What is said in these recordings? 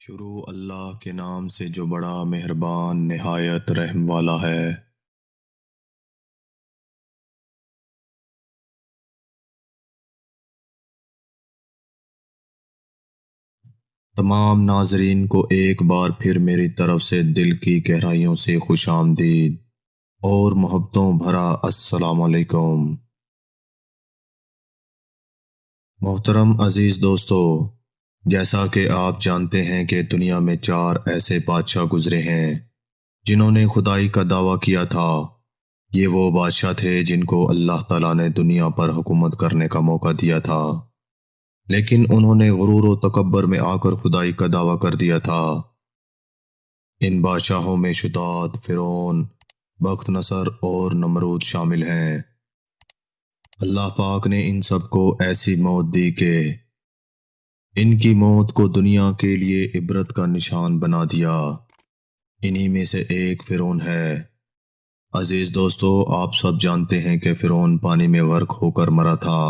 شروع اللہ کے نام سے جو بڑا مہربان نہایت رحم والا ہے۔ تمام ناظرین کو ایک بار پھر میری طرف سے دل کی گہرائیوں سے خوش آمدید اور محبتوں بھرا السلام علیکم۔ محترم عزیز دوستو، جیسا کہ آپ جانتے ہیں کہ دنیا میں 4 ایسے بادشاہ گزرے ہیں جنہوں نے خدائی کا دعویٰ کیا تھا۔ یہ وہ بادشاہ تھے جن کو اللہ تعالیٰ نے دنیا پر حکومت کرنے کا موقع دیا تھا، لیکن انہوں نے غرور و تکبر میں آ کر خدائی کا دعویٰ کر دیا تھا۔ ان بادشاہوں میں شداد، فرعون، بخت نصر اور نمرود شامل ہیں۔ اللہ پاک نے ان سب کو ایسی موت دی کہ ان کی موت کو دنیا کے لیے عبرت کا نشان بنا دیا۔ انہی میں سے ایک فرعون ہے۔ عزیز دوستو، آپ سب جانتے ہیں کہ فرعون پانی میں غرق ہو کر مرا تھا،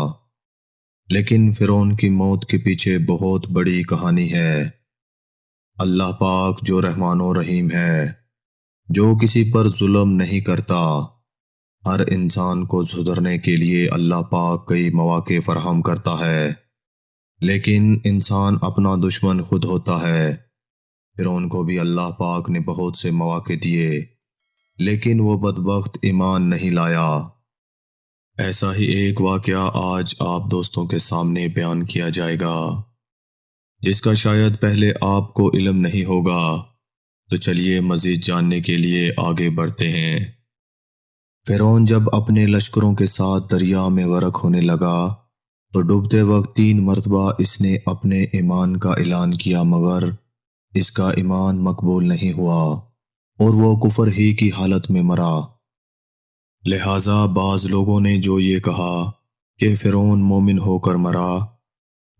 لیکن فرعون کی موت کے پیچھے بہت بڑی کہانی ہے۔ اللہ پاک جو رحمان و رحیم ہے، جو کسی پر ظلم نہیں کرتا، ہر انسان کو سدھرنے کے لیے اللہ پاک کئی مواقع فراہم کرتا ہے، لیکن انسان اپنا دشمن خود ہوتا ہے۔ فرعون کو بھی اللہ پاک نے بہت سے مواقع دیے، لیکن وہ بدبخت ایمان نہیں لایا۔ ایسا ہی ایک واقعہ آج آپ دوستوں کے سامنے بیان کیا جائے گا، جس کا شاید پہلے آپ کو علم نہیں ہوگا، تو چلیے مزید جاننے کے لیے آگے بڑھتے ہیں۔ فرعون جب اپنے لشکروں کے ساتھ دریا میں غرق ہونے لگا تو ڈوبتے وقت 3 مرتبہ اس نے اپنے ایمان کا اعلان کیا، مگر اس کا ایمان مقبول نہیں ہوا اور وہ کفر ہی کی حالت میں مرا۔ لہٰذا بعض لوگوں نے جو یہ کہا کہ فرعون مومن ہو کر مرا،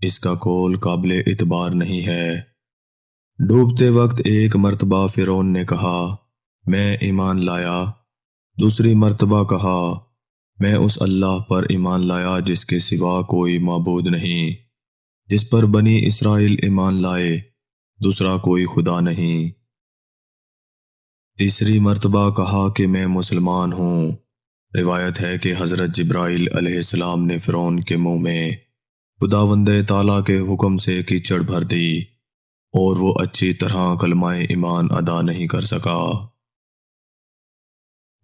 اس کا قول قابل اعتبار نہیں ہے۔ ڈوبتے وقت ایک مرتبہ فرعون نے کہا، میں ایمان لایا، دوسری مرتبہ کہا، میں اس اللہ پر ایمان لایا جس کے سوا کوئی معبود نہیں، جس پر بنی اسرائیل ایمان لائے، دوسرا کوئی خدا نہیں۔ تیسری مرتبہ کہا کہ میں مسلمان ہوں۔ روایت ہے کہ حضرت جبرائیل علیہ السلام نے فرعون کے منہ میں خداوند تعالیٰ کے حکم سے کیچڑ بھر دی اور وہ اچھی طرح کلمہ ایمان ادا نہیں کر سکا۔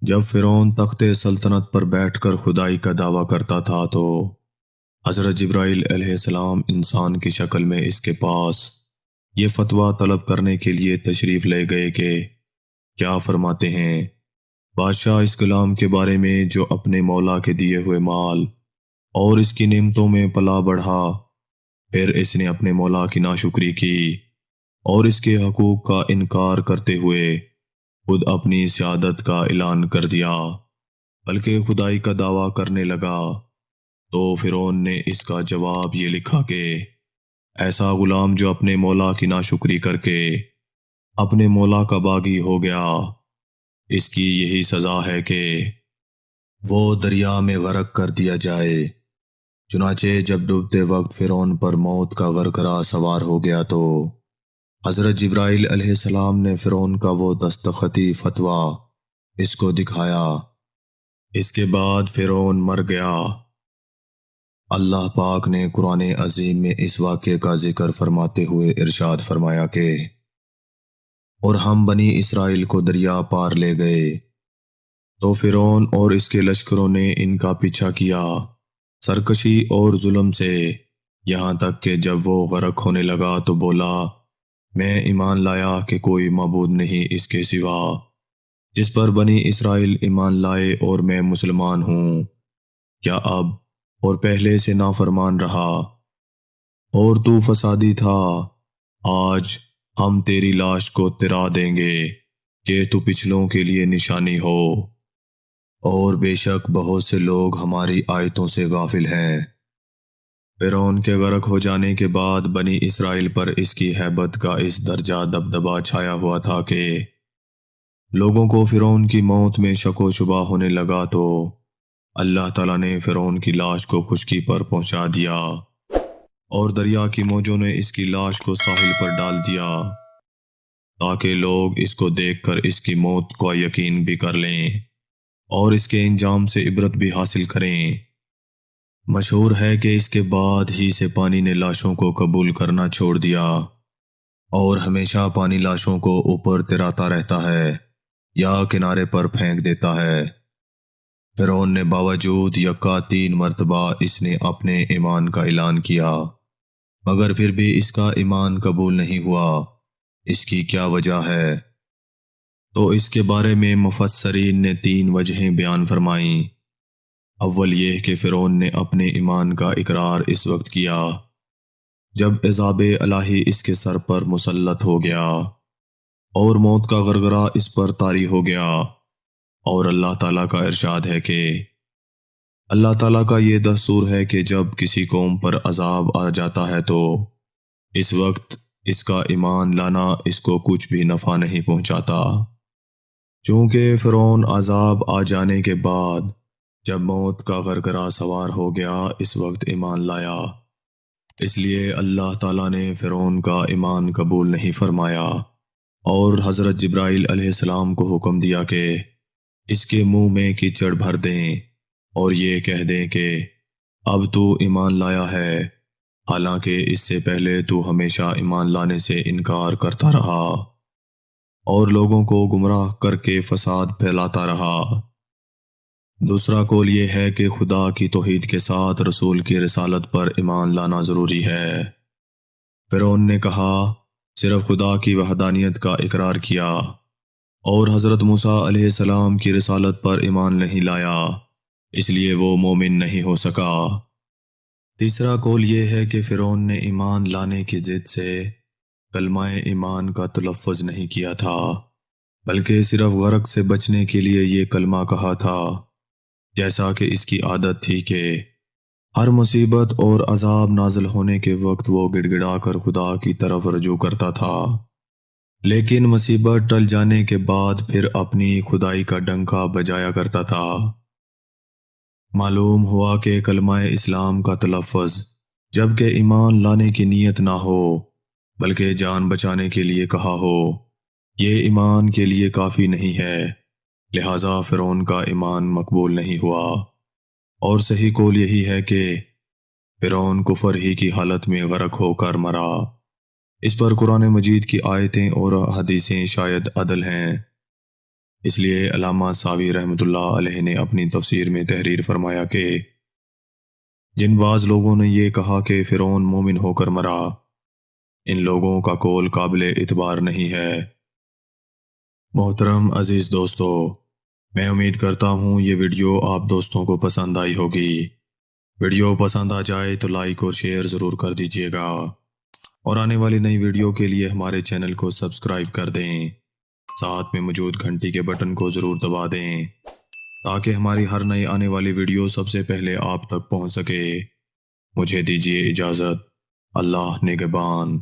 جب فرعون تخت سلطنت پر بیٹھ کر خدائی کا دعویٰ کرتا تھا تو حضرت جبرائیل علیہ السلام انسان کی شکل میں اس کے پاس یہ فتویٰ طلب کرنے کے لیے تشریف لے گئے کہ کیا فرماتے ہیں بادشاہ اس غلام کے بارے میں جو اپنے مولا کے دیے ہوئے مال اور اس کی نعمتوں میں پلا بڑھا، پھر اس نے اپنے مولا کی ناشکری کی اور اس کے حقوق کا انکار کرتے ہوئے خود اپنی سیادت کا اعلان کر دیا، بلکہ خدائی کا دعویٰ کرنے لگا۔ تو فرعون نے اس کا جواب یہ لکھا کہ ایسا غلام جو اپنے مولا کی ناشکری کر کے اپنے مولا کا باغی ہو گیا، اس کی یہی سزا ہے کہ وہ دریا میں غرق کر دیا جائے۔ چنانچہ جب ڈوبتے وقت فرعون پر موت کا غرغرہ سوار ہو گیا تو حضرت جبرائیل علیہ السلام نے فرعون کا وہ دستخطی فتویٰ اس کو دکھایا۔ اس کے بعد فرعون مر گیا۔ اللہ پاک نے قرآن عظیم میں اس واقعے کا ذکر فرماتے ہوئے ارشاد فرمایا کہ اور ہم بنی اسرائیل کو دریا پار لے گئے، تو فرعون اور اس کے لشکروں نے ان کا پیچھا کیا سرکشی اور ظلم سے، یہاں تک کہ جب وہ غرق ہونے لگا تو بولا، میں ایمان لایا کہ کوئی معبود نہیں اس کے سوا، جس پر بنی اسرائیل ایمان لائے، اور میں مسلمان ہوں۔ کیا اب اور پہلے سے نافرمان رہا اور تو فسادی تھا؟ آج ہم تیری لاش کو ترا دیں گے کہ تو پچھلوں کے لیے نشانی ہو، اور بے شک بہت سے لوگ ہماری آیتوں سے غافل ہیں۔ فرعون کے غرق ہو جانے کے بعد بنی اسرائیل پر اس کی ہیبت کا اس درجہ دبدبا چھایا ہوا تھا کہ لوگوں کو فرعون کی موت میں شک و شبہ ہونے لگا، تو اللہ تعالیٰ نے فرعون کی لاش کو خشکی پر پہنچا دیا اور دریا کی موجوں نے اس کی لاش کو ساحل پر ڈال دیا تاکہ لوگ اس کو دیکھ کر اس کی موت کو یقین بھی کر لیں اور اس کے انجام سے عبرت بھی حاصل کریں۔ مشہور ہے کہ اس کے بعد ہی سے پانی نے لاشوں کو قبول کرنا چھوڑ دیا اور ہمیشہ پانی لاشوں کو اوپر تراتا رہتا ہے یا کنارے پر پھینک دیتا ہے۔ فرعون نے باوجود یکا 3 مرتبہ اس نے اپنے ایمان کا اعلان کیا مگر پھر بھی اس کا ایمان قبول نہیں ہوا۔ اس کی کیا وجہ ہے؟ تو اس کے بارے میں مفسرین نے 3 وجہیں بیان فرمائیں۔ اول یہ کہ فرعون نے اپنے ایمان کا اقرار اس وقت کیا جب عذاب الہی اس کے سر پر مسلط ہو گیا اور موت کا غرغرہ اس پر طاری ہو گیا، اور اللہ تعالیٰ کا ارشاد ہے کہ اللہ تعالیٰ کا یہ دستور ہے کہ جب کسی قوم پر عذاب آ جاتا ہے تو اس وقت اس کا ایمان لانا اس کو کچھ بھی نفع نہیں پہنچاتا۔ چونکہ فرعون عذاب آ جانے کے بعد جب موت کا غرغرہ سوار ہو گیا اس وقت ایمان لایا، اس لیے اللہ تعالیٰ نے فرعون کا ایمان قبول نہیں فرمایا اور حضرت جبرائیل علیہ السلام کو حکم دیا کہ اس کے منہ میں کیچڑ بھر دیں اور یہ کہہ دیں کہ اب تو ایمان لایا ہے، حالانکہ اس سے پہلے تو ہمیشہ ایمان لانے سے انکار کرتا رہا اور لوگوں کو گمراہ کر کے فساد پھیلاتا رہا۔ دوسرا قول یہ ہے کہ خدا کی توحید کے ساتھ رسول کی رسالت پر ایمان لانا ضروری ہے۔ فرعون نے کہا صرف خدا کی وحدانیت کا اقرار کیا اور حضرت موسیٰ علیہ السلام کی رسالت پر ایمان نہیں لایا، اس لیے وہ مومن نہیں ہو سکا۔ تیسرا قول یہ ہے کہ فرعون نے ایمان لانے کی ضد سے کلمہ ایمان کا تلفظ نہیں کیا تھا، بلکہ صرف غرق سے بچنے کے لیے یہ کلمہ کہا تھا، جیسا کہ اس کی عادت تھی کہ ہر مصیبت اور عذاب نازل ہونے کے وقت وہ گڑ گڑا کر خدا کی طرف رجوع کرتا تھا، لیکن مصیبت ٹل جانے کے بعد پھر اپنی خدائی کا ڈنکا بجایا کرتا تھا۔ معلوم ہوا کہ کلمہ اسلام کا تلفظ جبکہ ایمان لانے کی نیت نہ ہو بلکہ جان بچانے کے لیے کہا ہو، یہ ایمان کے لیے کافی نہیں ہے، لہٰذا فرعون کا ایمان مقبول نہیں ہوا۔ اور صحیح قول یہی ہے کہ فرعون کفر ہی کی حالت میں غرق ہو کر مرا۔ اس پر قرآن مجید کی آیتیں اور حدیثیں شاید عدل ہیں، اس لیے علامہ ساوی رحمۃ اللہ علیہ نے اپنی تفسیر میں تحریر فرمایا کہ جن بعض لوگوں نے یہ کہا کہ فرعون مومن ہو کر مرا، ان لوگوں کا قول قابل اعتبار نہیں ہے۔ محترم عزیز دوستو، میں امید کرتا ہوں یہ ویڈیو آپ دوستوں کو پسند آئی ہوگی۔ ویڈیو پسند آ جائے تو لائک اور شیئر ضرور کر دیجیے گا اور آنے والی نئی ویڈیو کے لیے ہمارے چینل کو سبسکرائب کر دیں، ساتھ میں موجود گھنٹی کے بٹن کو ضرور دبا دیں تاکہ ہماری ہر نئی آنے والی ویڈیو سب سے پہلے آپ تک پہنچ سکے۔ مجھے دیجیے اجازت، اللہ نگہبان۔